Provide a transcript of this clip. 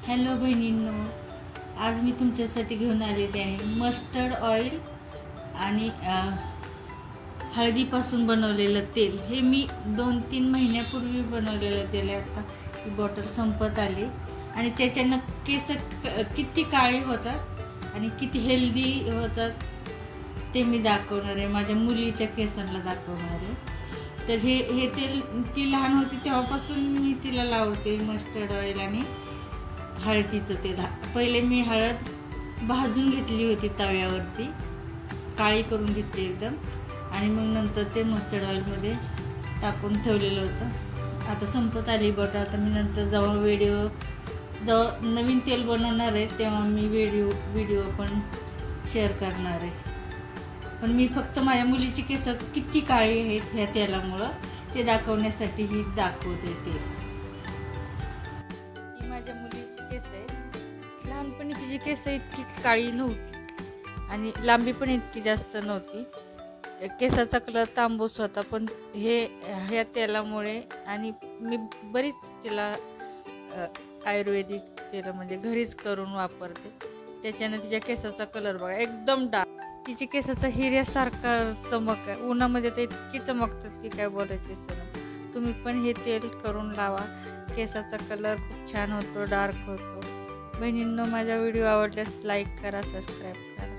Hello बहिणींनो, आज मी तुमच्यासाठी घेऊन आलेले आहे मस्टर्ड ऑइल आणि हळदीपासून बनवलेलं तेल। हे मी 2-3 महिन्यापूर्वी बनवलेलं तेल आहे। आता ही बॉटल संपत आली आणि त्याच्यानं केस किती काळे होतात आणि किती हेल्दी होतात ते मी दाखवणार आहे। माझ्या मुलीच्या केसांना दाखवणार आहे। तर हे तेल ती लहान होती तेव्हापासून मी तिला लावते, मस्टर्ड ऑइल आणि हळदीचं तेल। पहिले मी हळद भाजून घेतली होती तव्यावरती, काळी करून घेतली एकदम, आणि मग नंतर ते मस्टर्ड ऑइल मध्ये टाकून ठेवलेलं होतं। आता संपत आली बॉटल। आता मी नंतर जेव्हा नवीन तेल बनवणार आहे तेव्हा मी व्हिडिओ पण शेअर करणार आहे। पण मी फक्त माझ्या मुलीची केस किती काळी आहेत ह्या तेलामुळे ते दाखवण्यासाठी ही दाखवते तेल। ही माझ्या मुलीची केस आहे। लहानपणी तिची केस इतकी काळी नव्हती आणि लांबी पण इतकी जास्त नव्हती। केसाचा कलर तांबूस होता, पण ह्या तेलामुळे आणि मी बरीच तिला आयुर्वेदिक तेल म्हणजे घरीच करून वापरते, त्याच्याने तिच्या केसाचा कलर बघा एकदम डार्क। तिची केसाचा हिऱ्यासारखा चमक आहे, उन्हामध्ये तर इतकी चमकतात की काय बोलायचे सर। तुम्ही पण हे तेल करून लावा, केसाचा कलर खूप छान होतो, डार्क होतो। बहिणींनो, माझा व्हिडिओ आवडल्यास लाईक करा, सबस्क्राईब करा।